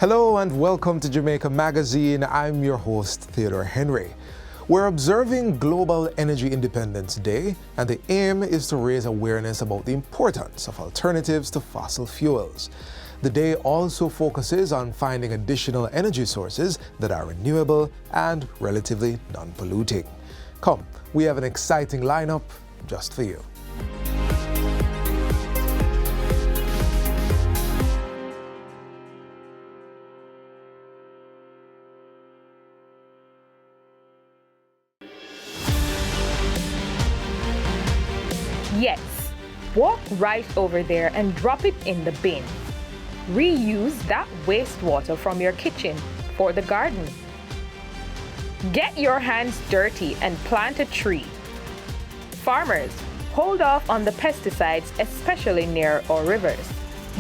Hello and welcome to Jamaica Magazine. I'm your host, Theodore Henry. We're observing Global Energy Independence Day, and the aim is to raise awareness about the importance of alternatives to fossil fuels. The day also focuses on finding additional energy sources that are renewable and relatively non-polluting. Come, we have an exciting lineup just for you. Yes, walk right over there and drop it in the bin. Reuse that wastewater from your kitchen for the garden. Get your hands dirty and plant a tree. Farmers, hold off on the pesticides, especially near our rivers.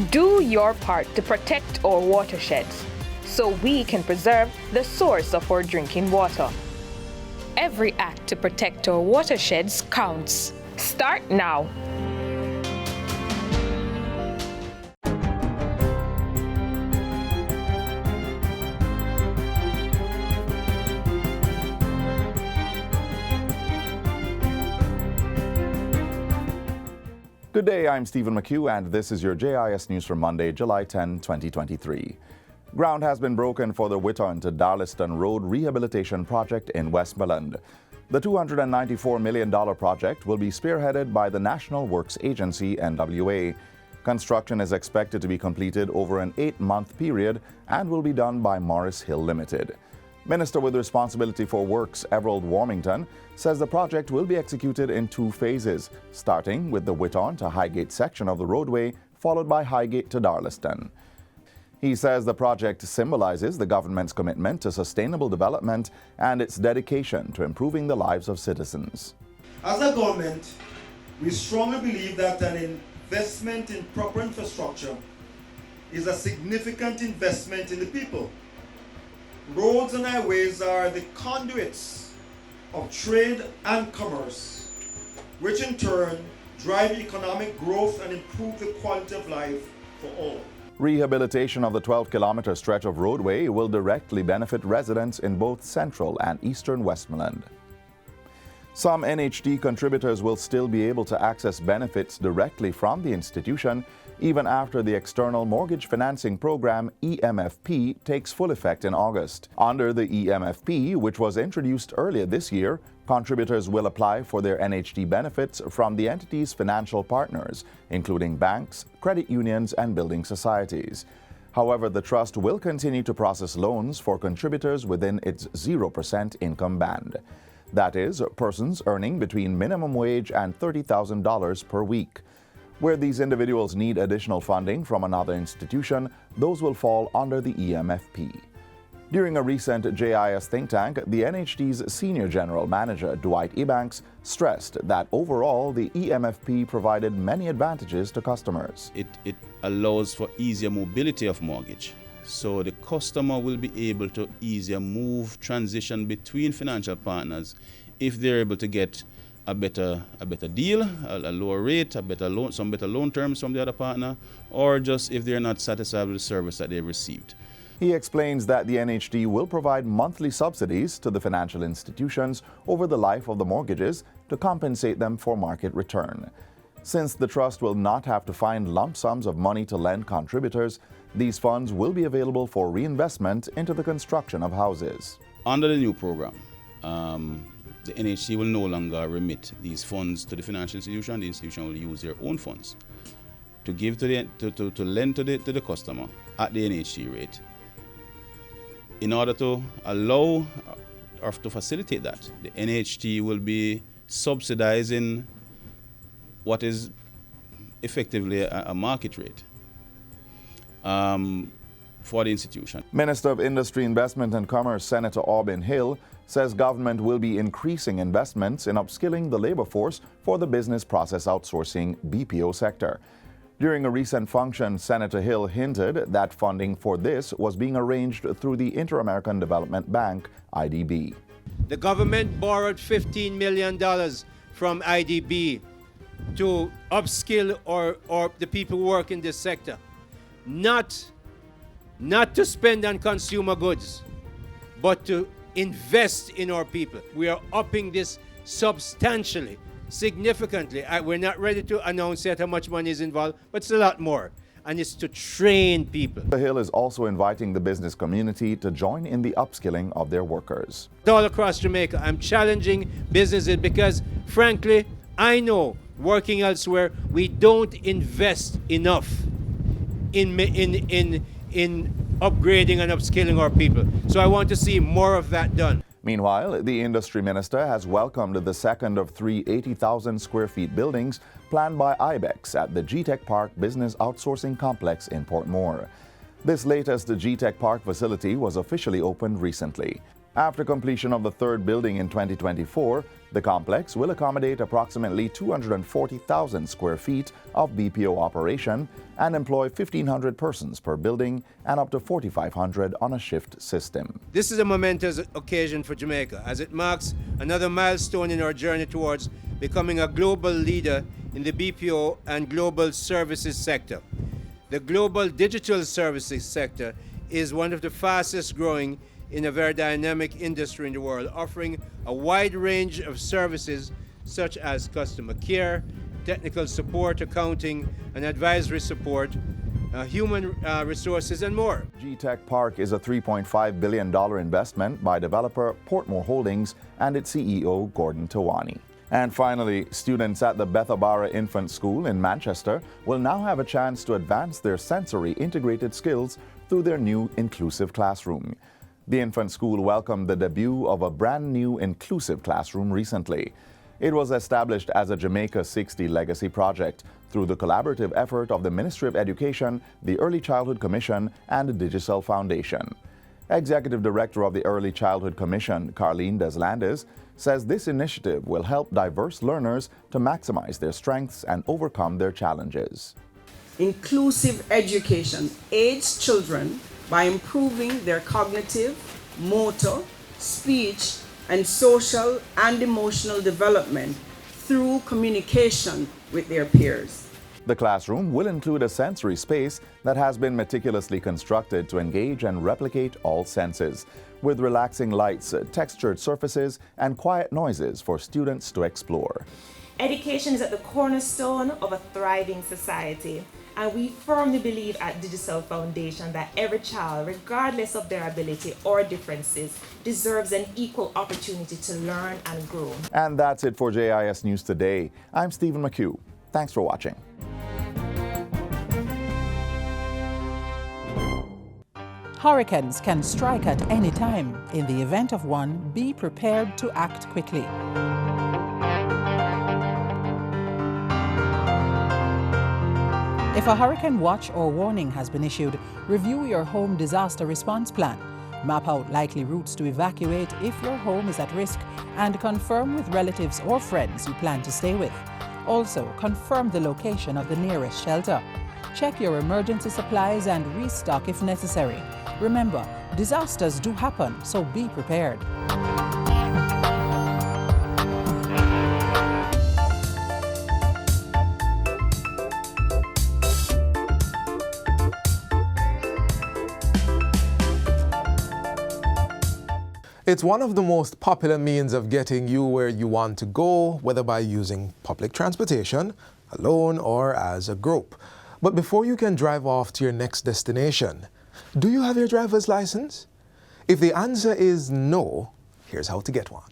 Do your part to protect our watersheds so we can preserve the source of our drinking water. Every act to protect our watersheds counts. Start now. Good day, I'm Stephen McHugh, and this is your JIS News for Monday, July 10, 2023. Ground has been broken for the Whitton to Darlaston Road Rehabilitation Project in Westmoreland. The $294 million project will be spearheaded by the National Works Agency, NWA. Construction is expected to be completed over an 8-month period and will be done by Morris Hill Limited. Minister with responsibility for Works, Everald Warmington, says the project will be executed in 2 phases, starting with the Whitton to Highgate section of the roadway, followed by Highgate to Darlaston. He says the project symbolizes the government's commitment to sustainable development and its dedication to improving the lives of citizens. As a government, we strongly believe that an investment in proper infrastructure is a significant investment in the people. Roads and highways are the conduits of trade and commerce, which in turn drive economic growth and improve the quality of life for all. Rehabilitation of the 12-kilometer stretch of roadway will directly benefit residents in both central and eastern Westmoreland. Some NHD contributors will still be able to access benefits directly from the institution even after the External Mortgage Financing Program, EMFP, takes full effect in August. Under the EMFP, which was introduced earlier this year, contributors will apply for their NHD benefits from the entity's financial partners, including banks, credit unions, and building societies. However, the trust will continue to process loans for contributors within its 0% income band. That is, persons earning between minimum wage and $30,000 per week. Where these individuals need additional funding from another institution, those will fall under the EMFP. During a recent JIS think tank, the NHD's Senior General Manager, Dwight Ebanks, stressed that overall the EMFP provided many advantages to customers. It allows for easier mobility of mortgage. So the customer will be able to easier transition between financial partners if they're able to get a better deal, a lower rate, some better loan terms from the other partner, or just if they're not satisfied with the service that they've received. He explains that the NHD will provide monthly subsidies to the financial institutions over the life of the mortgages to compensate them for market return. Since the trust will not have to find lump sums of money to lend contributors, these funds will be available for reinvestment into the construction of houses. Under the new program, the NHC will no longer remit these funds to the financial institution. The institution will use their own funds to give to lend to the customer at the NHC rate. In order to allow or to facilitate that, the NHT will be subsidizing what is effectively a market rate for the institution. Minister of Industry, Investment and Commerce, Senator Aubin Hill, says government will be increasing investments in upskilling the labor force for the business process outsourcing BPO sector. During a recent function, Senator Hill hinted that funding for this was being arranged through the Inter-American Development Bank, IDB. The government borrowed $15 million from IDB to upskill or the people who work in this sector. Not not to spend on consumer goods, but to invest in our people. We are upping this substantially, significantly. We're not ready to announce yet how much money is involved, but it's a lot more. And it's to train people. The Hill is also inviting the business community to join in the upskilling of their workers. All across Jamaica, I'm challenging businesses because, frankly, I know working elsewhere, we don't invest enough in upgrading and upskilling our people. So I want to see more of that done. Meanwhile, the industry minister has welcomed the second of three 80,000 square feet buildings planned by IBEX at the GTech Park Business Outsourcing Complex in Portmore. This latest GTech Park facility was officially opened recently. After completion of the third building in 2024, the complex will accommodate approximately 240,000 square feet of BPO operation and employ 1,500 persons per building and up to 4,500 on a shift system. This is a momentous occasion for Jamaica as it marks another milestone in our journey towards becoming a global leader in the BPO and global services sector. The global digital services sector is one of the fastest growing in a very dynamic industry in the world, offering a wide range of services such as customer care, technical support, accounting and advisory support, human resources and more. GTech Park is a $3.5 billion investment by developer Portmore Holdings and its CEO Gordon Tawani. And finally, students at the Bethabara Infant School in Manchester will now have a chance to advance their sensory integrated skills through their new inclusive classroom. The infant school welcomed the debut of a brand new inclusive classroom recently. It was established as a Jamaica 60 legacy project through the collaborative effort of the Ministry of Education, the Early Childhood Commission, and the Digicel Foundation. Executive Director of the Early Childhood Commission, Carleen Deslandes, says this initiative will help diverse learners to maximize their strengths and overcome their challenges. Inclusive education aids children by improving their cognitive, motor, speech, and social and emotional development through communication with their peers. The classroom will include a sensory space that has been meticulously constructed to engage and replicate all senses, with relaxing lights, textured surfaces, and quiet noises for students to explore. Education is at the cornerstone of a thriving society, and we firmly believe at Digicel Foundation that every child, regardless of their ability or differences, deserves an equal opportunity to learn and grow. And that's it for JIS News Today. I'm Stephen McHugh. Thanks for watching. Hurricanes can strike at any time. In the event of one, be prepared to act quickly. If a hurricane watch or warning has been issued, review your home disaster response plan. Map out likely routes to evacuate if your home is at risk and confirm with relatives or friends you plan to stay with. Also, confirm the location of the nearest shelter. Check your emergency supplies and restock if necessary. Remember, disasters do happen, so be prepared. It's one of the most popular means of getting you where you want to go, whether by using public transportation, alone, or as a group. But before you can drive off to your next destination, do you have your driver's license? If the answer is no, here's how to get one.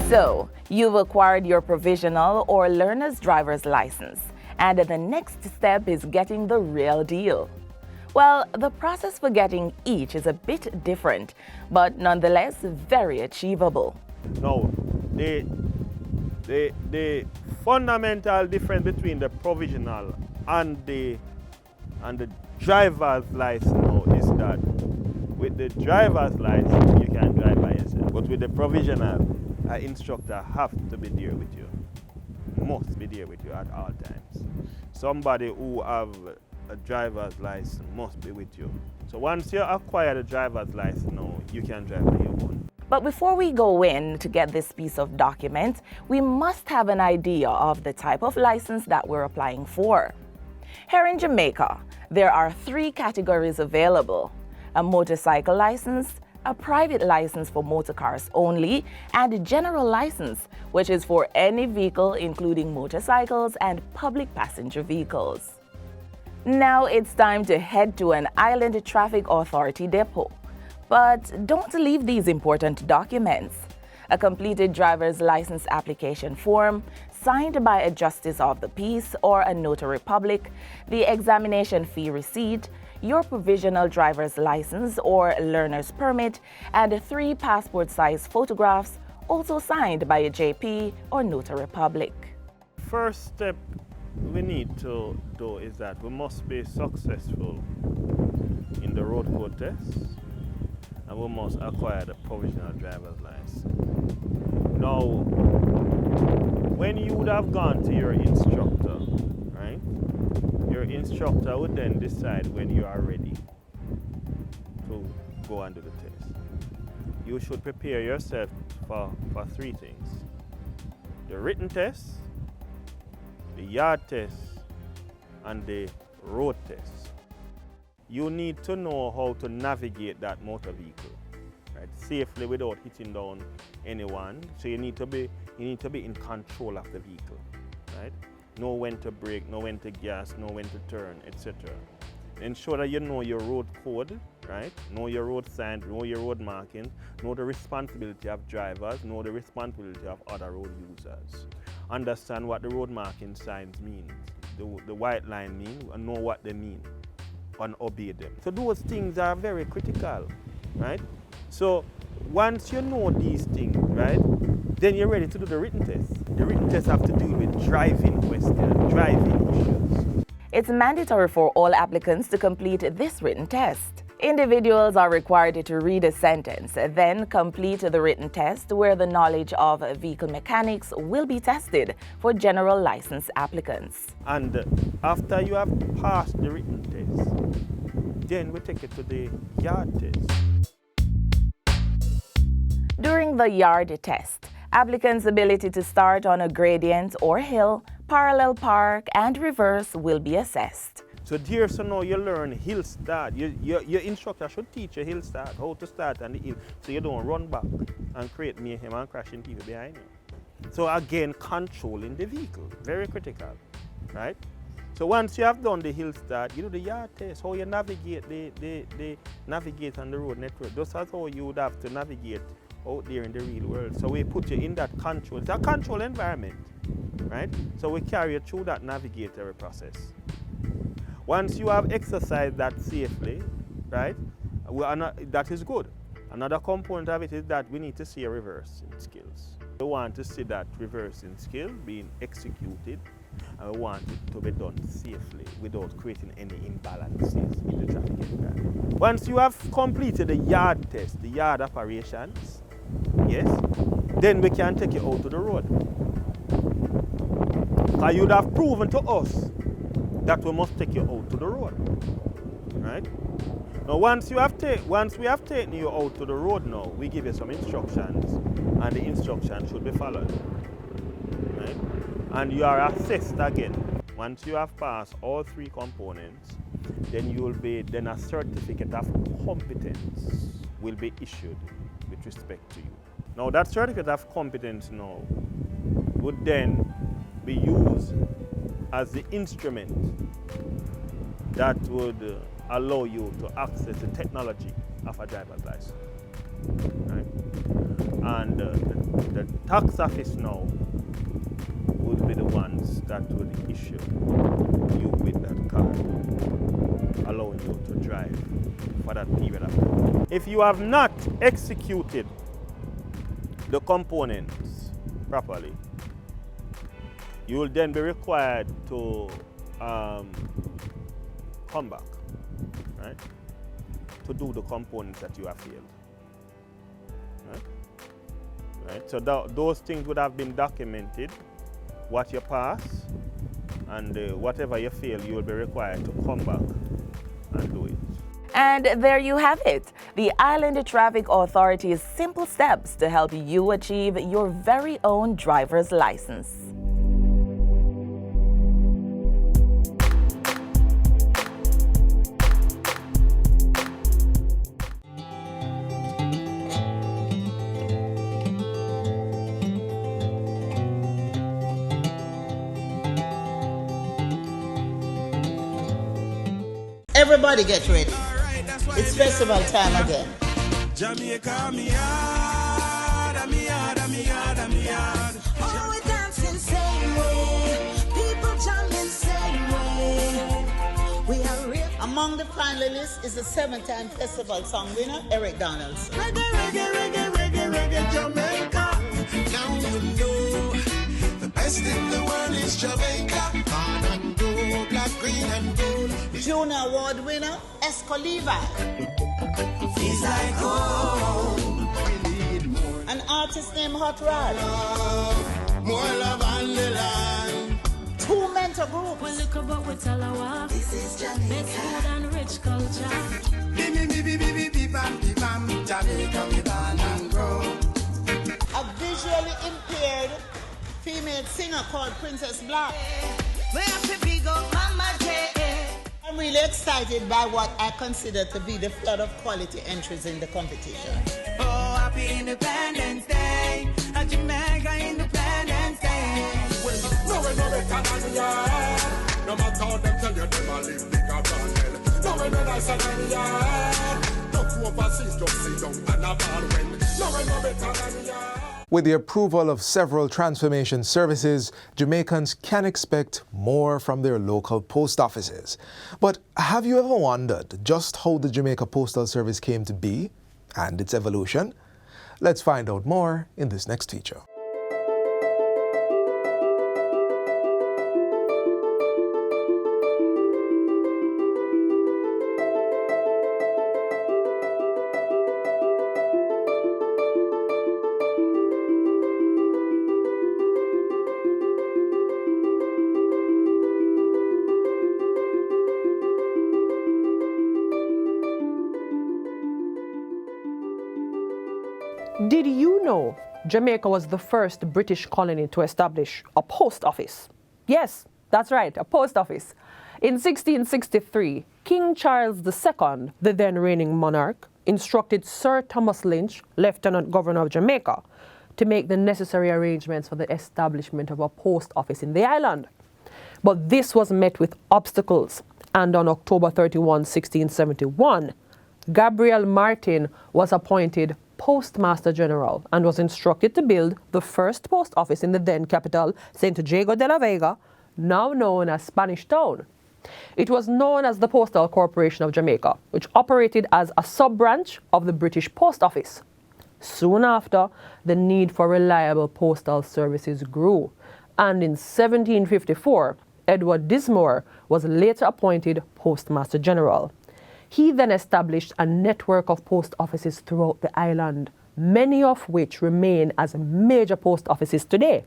So, you've acquired your provisional or learner's driver's license, and the next step is getting the real deal. Well, the process for getting each is a bit different, but nonetheless very achievable. Now, the fundamental difference between the provisional and the driver's license now is that with the driver's license you can drive by yourself, but with the provisional, an instructor have to be there with you, must be there with you at all times. Somebody who have a driver's license must be with you. So once you acquire the driver's license now, you can drive by your own. But before we go in to get this piece of document, we must have an idea of the type of license that we're applying for. Here in Jamaica, there are 3 categories available: a motorcycle license, a private license for motor cars only, and a general license, which is for any vehicle including motorcycles and public passenger vehicles. Now it's time to head to an Island Traffic Authority depot. But don't leave these important documents: a completed driver's license application form, signed by a justice of the peace or a notary public, the examination fee receipt, your provisional driver's license or learner's permit, and 3 passport-size photographs, also signed by a JP or notary public. First step we need to do is that we must be successful in the road code test, and we must acquire the provisional driver's license. Now, when you would have gone to your instructor, right? Your instructor would then decide when you are ready to go and do the test. You should prepare yourself for 3 things: the written test, the yard test, and the road test. You need to know how to navigate that motor vehicle, right, safely without hitting down anyone. So you need to be in control of the vehicle, right? Know when to brake, know when to gas, know when to turn, etc. Ensure that you know your road code, right? Know your road signs, know your road markings, know the responsibility of drivers, know the responsibility of other road users. Understand what the road marking signs mean, the white line mean, and know what they mean, and obey them. So those things are very critical, right? So once you know these things, right, then you're ready to do the written test. The written test have to deal with driving questions, driving issues. It's mandatory for all applicants to complete this written test. Individuals are required to read a sentence, then complete the written test where the knowledge of vehicle mechanics will be tested for general license applicants. And after you have passed the written test, then we take it to the yard test. During the yard test, applicants' ability to start on a gradient or hill, parallel park, and reverse will be assessed. So here, so now you learn hill start. Your instructor should teach you hill start, how to start on the hill, so you don't run back and create mayhem and crashing people behind you. So again, controlling the vehicle, very critical, right? So once you have done the hill start, you do the yard test, how you navigate the navigate on the road network. Just as how you would have to navigate out there in the real world. So we put you in that control. It's a control environment, right? So we carry you through that navigatory process. Once you have exercised that safely, right, that is good. Another component of it is that we need to see a reversing skills. We want to see that reversing skill being executed, and we want it to be done safely without creating any imbalances in the traffic environment. Once you have completed the yard test, the yard operations, yes, then we can take you out to the road. Because you'd have proven to us that we must take you out to the road, right? Now, once we have taken you out to the road now, we give you some instructions, and the instructions should be followed, right? And you are assessed again. Once you have passed all 3 components, then a certificate of competence will be issued with respect to you. Now, that certificate of competence now would then be used as the instrument that would allow you to access the technology of a driver's license, right? And the tax office now would be the ones that would issue you with that card, allowing you to drive for that period of time. If you have not executed the components properly, you will then be required to come back, right, to do the components that you have failed, right? So those things would have been documented, what you pass, and whatever you fail, you will be required to come back and do it. And there you have it, the Island Traffic Authority's simple steps to help you achieve your very own driver's license. Everybody get ready. It's festival time again. Jamaica, me yard, me yard, me yard, me yard. Oh, we dancing same way. People jamming same way. We are real. Among the finalists is the 7-time festival song winner, Eric Donaldson. Reggae, reggae, reggae, reggae, reggae, Jamaica. Now you know the best in the world is Jamaica. Corn and gold, black, green and gold. Junior Award winner, Esco Levi. Feels like home. We need more. An artist named Hot Rod. Love, more love on the land. 2 mentor groups. Well, look about what Talawa. This is Jamaica. Best food and rich culture. Bam, Jamaica, we born and grow. A visually impaired female singer called Princess Black. We have to big up Mama J. I'm really excited by what I consider to be the flood of quality entries in the competition. Oh, happy Independence Day, a Jamaica Independence Day. No way, no better than we are. No matter how them tell you, them a live big or brand. No way, no nicer than we are. No overseas, just sit down and a ball when. No way, no better than we are. With the approval of several transformation services, Jamaicans can expect more from their local post offices. But have you ever wondered just how the Jamaica Postal Service came to be and its evolution? Let's find out more in this next feature. Did you know Jamaica was the first British colony to establish a post office? Yes, that's right, a post office. In 1663, King Charles II, the then reigning monarch, instructed Sir Thomas Lynch, Lieutenant Governor of Jamaica, to make the necessary arrangements for the establishment of a post office in the island. But this was met with obstacles, and on October 31, 1671, Gabriel Martin was appointed Postmaster General and was instructed to build the first post office in the then capital, St. Diego de la Vega, now known as Spanish Town. It was known as the Postal Corporation of Jamaica, which operated as a sub-branch of the British Post Office. Soon after, the need for reliable postal services grew, and in 1754, Edward Dismore was later appointed Postmaster General. He then established a network of post offices throughout the island, many of which remain as major post offices today.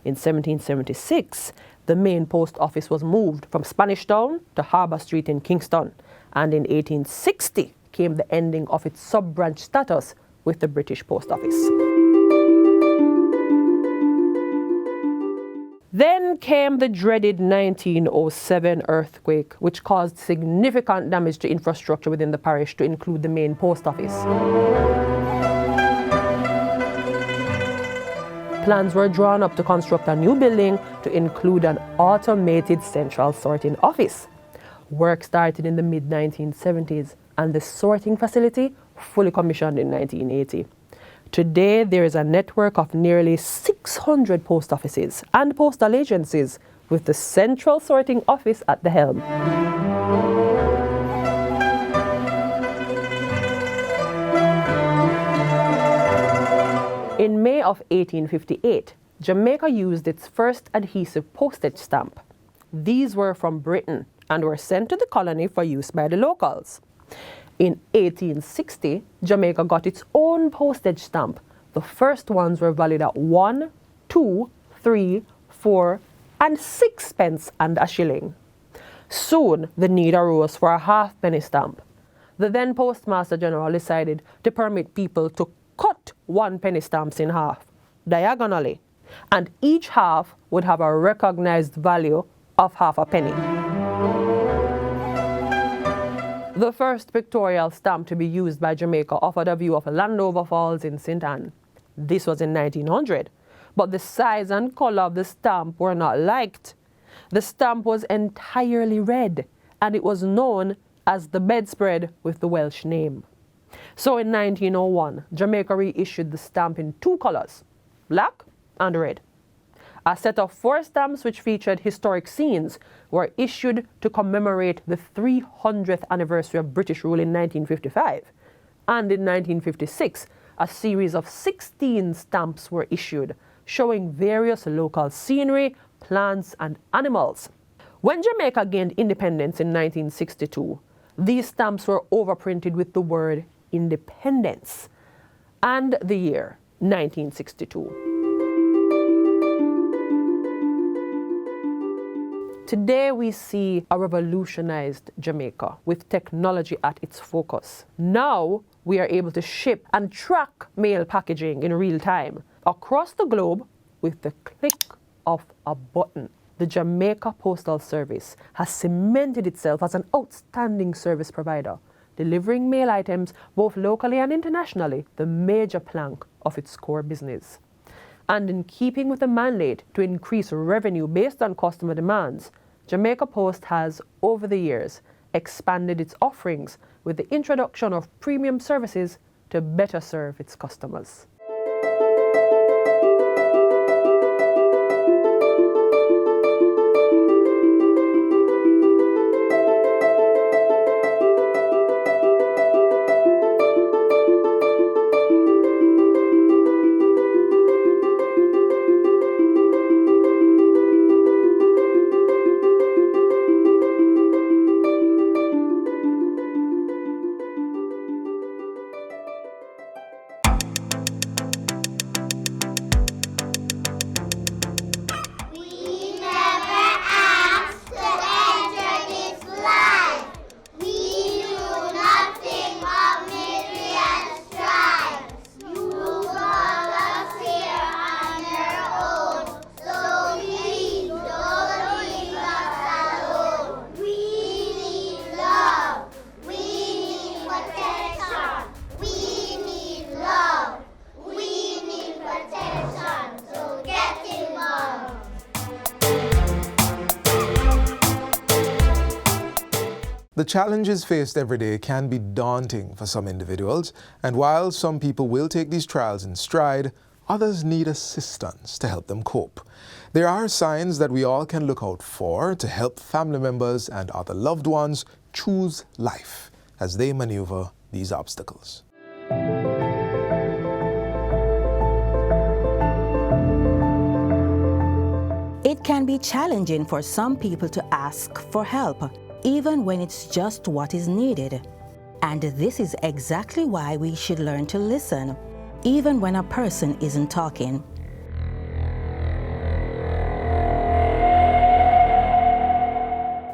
In 1776, the main post office was moved from Spanish Town to Harbour Street in Kingston, and in 1860 came the ending of its sub-branch status with the British Post Office. Then came the dreaded 1907 earthquake, which caused significant damage to infrastructure within the parish, to include the main post office. Plans were drawn up to construct a new building to include an automated central sorting office. Work started in the mid-1970s, and the sorting facility fully commissioned in 1980. Today, there is a network of nearly 600 post offices and postal agencies, with the central sorting office at the helm. In May of 1858, Jamaica used its first adhesive postage stamp. These were from Britain and were sent to the colony for use by the locals. In 1860, Jamaica got its own postage stamp. The first ones were valued at 1, 2, 3, 4, and 6 pence and a shilling. Soon, the need arose for a halfpenny stamp. the then Postmaster General decided to permit people to cut 1 penny stamps in half, diagonally, and each half would have a recognized value of half a penny. The first pictorial stamp to be used by Jamaica offered a view of Landover Falls in St. Anne. This was in 1900, but the size and color of the stamp were not liked. The stamp was entirely red, and it was known as the bedspread with the Welsh name. So in 1901, Jamaica reissued the stamp in 2 colors, black and red. A set of 4 stamps which featured historic scenes were issued to commemorate the 300th anniversary of British rule in 1955. And in 1956, a series of 16 stamps were issued, showing various local scenery, plants, and animals. When Jamaica gained independence in 1962, these stamps were overprinted with the word independence and the year 1962. Today we see a revolutionized Jamaica with technology at its focus. Now we are able to ship and track mail packaging in real time across the globe with the click of a button. The Jamaica Postal Service has cemented itself as an outstanding service provider, delivering mail items both locally and internationally, the major plank of its core business. And in keeping with the mandate to increase revenue based on customer demands, Jamaica Post has, over the years, expanded its offerings with the introduction of premium services to better serve its customers. The challenges faced every day can be daunting for some individuals, and while some people will take these trials in stride, others need assistance to help them cope. There are signs that we all can look out for to help family members and other loved ones choose life as they maneuver these obstacles. It can be challenging for some people to ask for help, even when it's just what is needed. And this is exactly why we should learn to listen, even when a person isn't talking.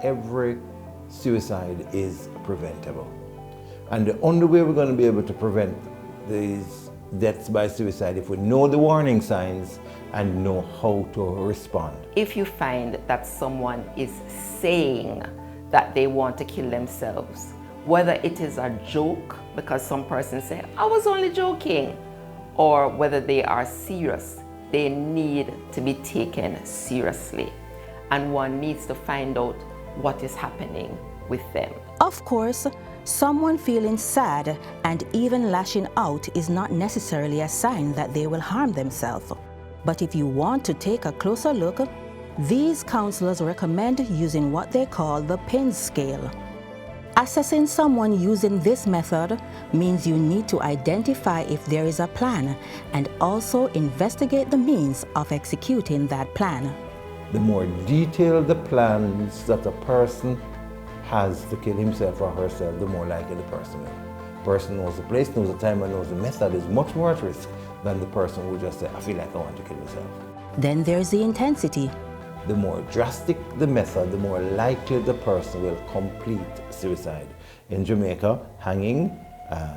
Every suicide is preventable. And the only way we're going to be able to prevent these deaths by suicide if we know the warning signs and know how to respond. If you find that someone is saying that they want to kill themselves, whether it is a joke, because some persons say, I was only joking, or whether they are serious, they need to be taken seriously. And one needs to find out what is happening with them. Of course, someone feeling sad and even lashing out is not necessarily a sign that they will harm themselves. But if you want to take a closer look, these counselors recommend using what they call the PIN scale. Assessing someone using this method means you need to identify if there is a plan and also investigate the means of executing that plan. The more detailed the plans that a person has to kill himself or herself, the more likely the person is. The person knows the place, knows the time, and knows the method is much more at risk than the person who just says, I feel like I want to kill myself. Then there's the intensity. the more drastic the method, the more likely the person will complete suicide. In Jamaica, hanging,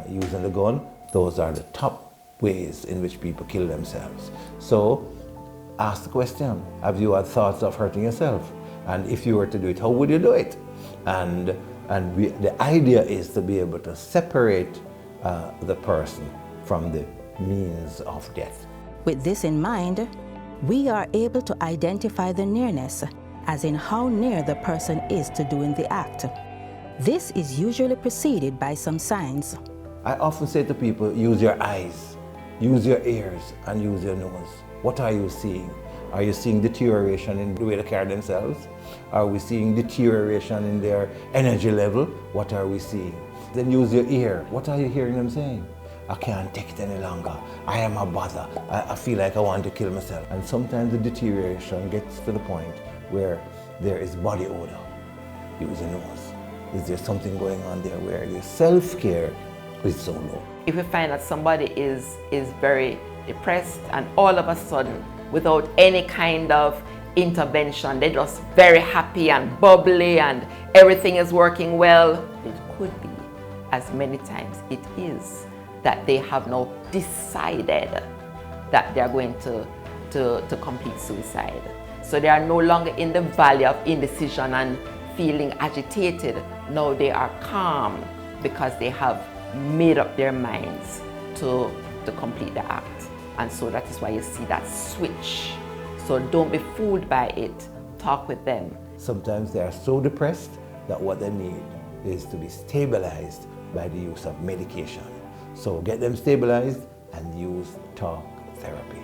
using the gun, those are the top ways in which people kill themselves. So ask the question, have you had thoughts of hurting yourself? And if you were to do it, how would you do it? And the idea is to be able to separate the person from the means of death. With this in mind, we are able to identify the nearness, as in how near the person is to doing the act. This is usually preceded by some signs. I often say to people, use your eyes, use your ears, and use your nose. What are you seeing? Are you seeing deterioration in the way they carry themselves? Are we seeing deterioration in their energy level? What are we seeing? Then use your ear. What are you hearing them saying? I can't take it any longer. I am a bother. I feel like I want to kill myself. And sometimes the deterioration gets to the point where there is body odor. Use your nose. Is there something going on there where your self-care is so low? If you find that somebody is very depressed and all of a sudden, without any kind of intervention, they're just very happy and bubbly and everything is working well, it could be, as many times it is, that they have now decided that they are going to complete suicide. So they are no longer in the valley of indecision and feeling agitated. Now they are calm because they have made up their minds to complete the act. And so that is why you see that switch. So don't be fooled by it. Talk with them. Sometimes they are so depressed that what they need is to be stabilized by the use of medication. So get them stabilized and use talk therapy.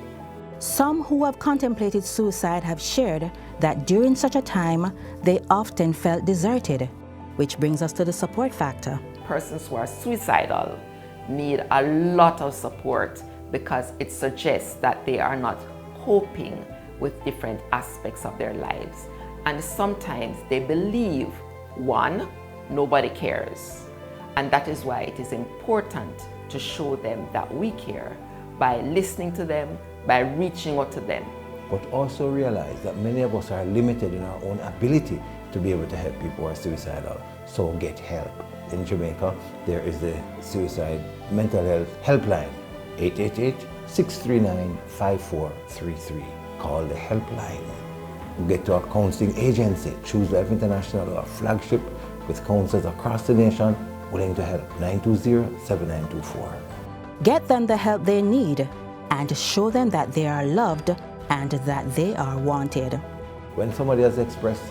Some who have contemplated suicide have shared that during such a time, they often felt deserted, which brings us to the support factor. Persons who are suicidal need a lot of support because it suggests that they are not coping with different aspects of their lives. And sometimes they believe, one, nobody cares. And that is why it is important to show them that we care by listening to them, by reaching out to them. But also realize that many of us are limited in our own ability to be able to help people who are suicidal. So get help. In Jamaica, there is the Suicide Mental Health Helpline, 888-639-5433. Call the helpline. Get to our counseling agency, Choose Life International, our flagship with counselors across the nation willing to help, 920-7924. Get them the help they need and show them that they are loved and that they are wanted. When somebody has expressed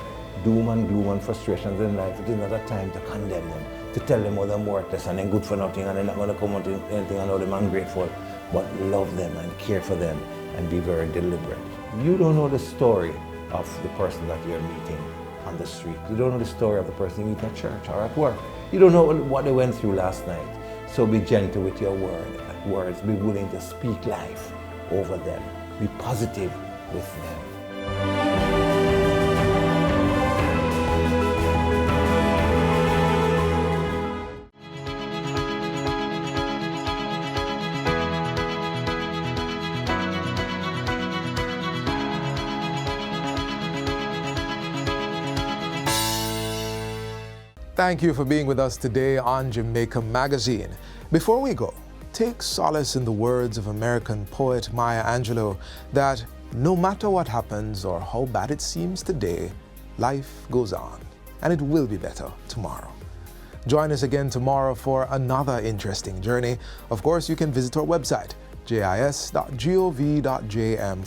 doom and gloom and frustrations in life, it is not a time to condemn them, to tell them how they're worthless and they're good for nothing and they're not going to come out in anything and how they're ungrateful, but love them and care for them and be very deliberate. You don't know the story of the person that you're meeting on the street. You don't know the story of the person you meet at church or at work. You don't know what they went through last night. So be gentle with your words. Be willing to speak life over them. Be positive with them. Thank you for being with us today on Jamaica Magazine. Before we go, take solace in the words of American poet Maya Angelou that no matter what happens or how bad it seems today, life goes on and it will be better tomorrow. Join us again tomorrow for another interesting journey. Of course, you can visit our website, jis.gov.jm,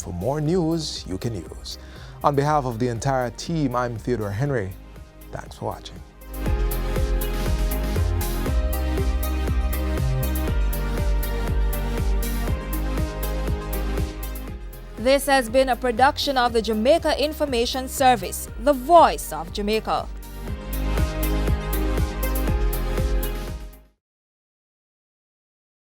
for more news you can use. On behalf of the entire team, I'm Theodore Henry. Thanks for watching. This has been a production of the Jamaica Information Service, the voice of Jamaica.